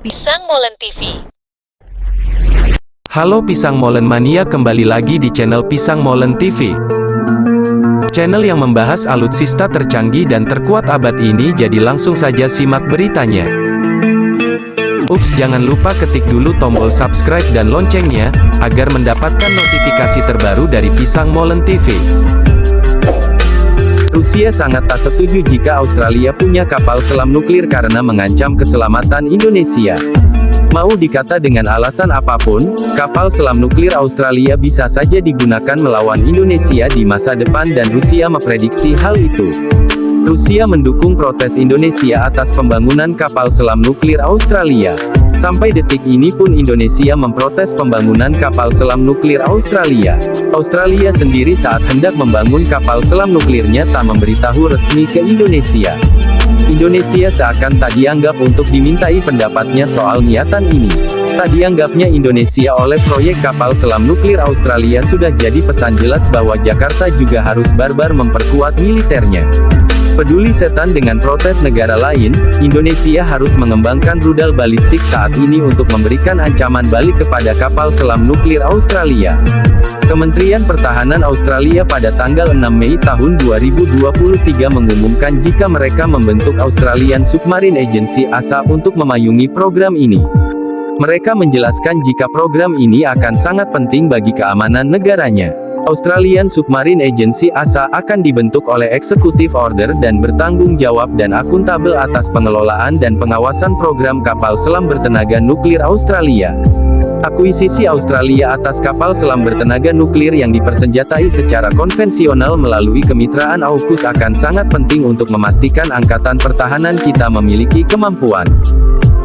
Pisang Molen TV. Halo Pisang Molen Mania, kembali lagi di channel Pisang Molen TV. Channel yang membahas alutsista tercanggih dan terkuat abad ini, jadi langsung saja simak beritanya. Ups, jangan lupa ketik dulu tombol subscribe dan loncengnya, agar mendapatkan notifikasi terbaru dari Pisang Molen TV. Rusia sangat tak setuju jika Australia punya kapal selam nuklir karena mengancam keselamatan Indonesia. Mau dikata dengan alasan apapun, kapal selam nuklir Australia bisa saja digunakan melawan Indonesia di masa depan dan Rusia memprediksi hal itu. Rusia mendukung protes Indonesia atas pembangunan kapal selam nuklir Australia. Sampai detik ini pun Indonesia memprotes pembangunan kapal selam nuklir Australia. Australia sendiri saat hendak membangun kapal selam nuklirnya tak memberitahu resmi ke Indonesia. Indonesia seakan tak dianggap untuk dimintai pendapatnya soal niatan ini. Tak dianggapnya Indonesia oleh proyek kapal selam nuklir Australia sudah jadi pesan jelas bahwa Jakarta juga harus barbar memperkuat militernya. Peduli setan dengan protes negara lain, Indonesia harus mengembangkan rudal balistik saat ini untuk memberikan ancaman balik kepada kapal selam nuklir Australia. Kementerian Pertahanan Australia pada tanggal 6 Mei tahun 2023 mengumumkan jika mereka membentuk Australian Submarine Agency (ASA) untuk memayungi program ini. Mereka menjelaskan jika program ini akan sangat penting bagi keamanan negaranya. Australian Submarine Agency (ASA) akan dibentuk oleh Executive Order dan bertanggung jawab dan akuntabel atas pengelolaan dan pengawasan program kapal selam bertenaga nuklir Australia. Akuisisi Australia atas kapal selam bertenaga nuklir yang dipersenjatai secara konvensional melalui kemitraan AUKUS akan sangat penting untuk memastikan Angkatan Pertahanan kita memiliki kemampuan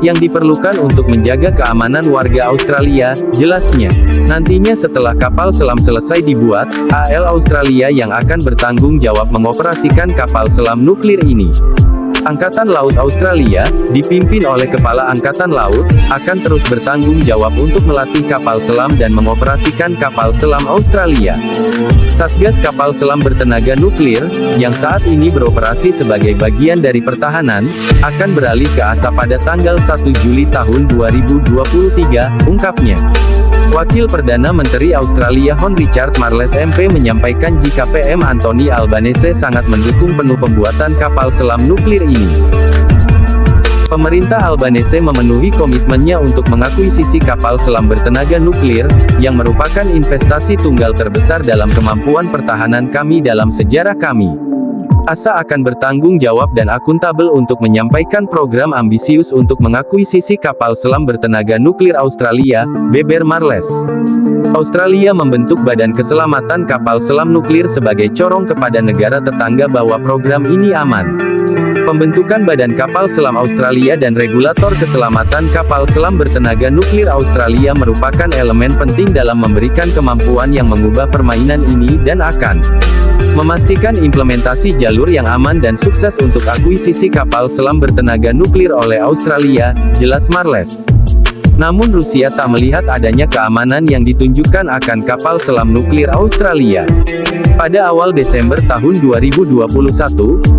yang diperlukan untuk menjaga keamanan warga Australia, jelasnya. Nantinya setelah kapal selam selesai dibuat, AL Australia yang akan bertanggung jawab mengoperasikan kapal selam nuklir ini. Angkatan Laut Australia, dipimpin oleh Kepala Angkatan Laut, akan terus bertanggung jawab untuk melatih kapal selam dan mengoperasikan kapal selam Australia. Satgas Kapal Selam Bertenaga Nuklir, yang saat ini beroperasi sebagai bagian dari pertahanan, akan beralih ke ASA pada tanggal 1 Juli tahun 2023, ungkapnya. Wakil Perdana Menteri Australia Hon Richard Marles MP menyampaikan jika PM Anthony Albanese sangat mendukung penuh pembuatan kapal selam nuklir ini. Pemerintah Albanese memenuhi komitmennya untuk mengakuisisi kapal selam bertenaga nuklir, yang merupakan investasi tunggal terbesar dalam kemampuan pertahanan kami dalam sejarah kami. ASA akan bertanggung jawab dan akuntabel untuk menyampaikan program ambisius untuk mengakuisisi kapal selam bertenaga nuklir Australia, beber Marles. Australia membentuk Badan Keselamatan Kapal Selam Nuklir sebagai corong kepada negara tetangga bahwa program ini aman. Pembentukan Badan Kapal Selam Australia dan regulator keselamatan kapal selam bertenaga nuklir Australia merupakan elemen penting dalam memberikan kemampuan yang mengubah permainan ini dan akan memastikan implementasi jalur yang aman dan sukses untuk akuisisi kapal selam bertenaga nuklir oleh Australia, jelas Marles. Namun Rusia tak melihat adanya keamanan yang ditunjukkan akan kapal selam nuklir Australia. Pada awal Desember tahun 2021,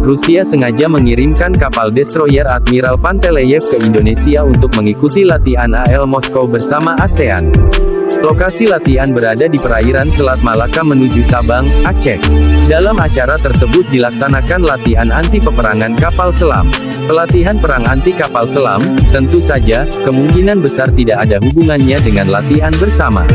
Rusia sengaja mengirimkan kapal destroyer Admiral Panteleyev ke Indonesia untuk mengikuti latihan AL Moskow bersama ASEAN. Lokasi latihan berada di perairan Selat Malaka menuju Sabang, Aceh. Dalam acara tersebut dilaksanakan latihan anti peperangan kapal selam. Pelatihan perang anti kapal selam, tentu saja, kemungkinan besar tidak ada hubungannya dengan latihan bersama.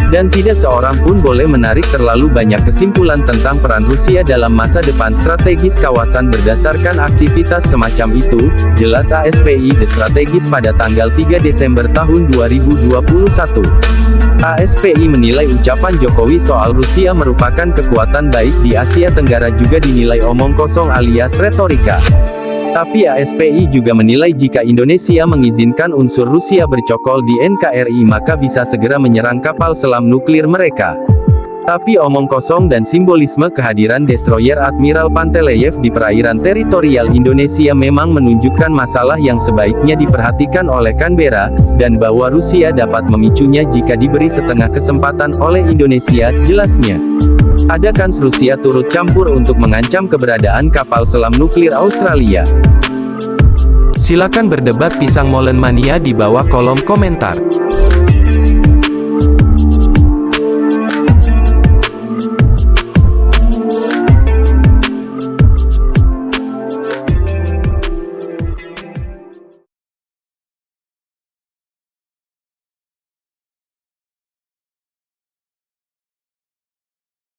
Dan tidak seorang pun boleh menarik terlalu banyak kesimpulan tentang peran Rusia dalam masa depan strategis kawasan berdasarkan aktivitas semacam itu, jelas ASPI The Strategis pada tanggal 3 Desember tahun 2021. ASPI menilai ucapan Jokowi soal Rusia merupakan kekuatan baik di Asia Tenggara juga dinilai omong kosong alias retorika. Tapi ASPI juga menilai jika Indonesia mengizinkan unsur Rusia bercokol di NKRI maka bisa segera menyerang kapal selam nuklir mereka. Tapi omong kosong dan simbolisme kehadiran destroyer Admiral Panteleyev di perairan teritorial Indonesia memang menunjukkan masalah yang sebaiknya diperhatikan oleh Canberra, dan bahwa Rusia dapat memicunya jika diberi setengah kesempatan oleh Indonesia, jelasnya. Ada kans Rusia turut campur untuk mengancam keberadaan kapal selam nuklir Australia. Silakan berdebat Pisang Molen Mania di bawah kolom komentar.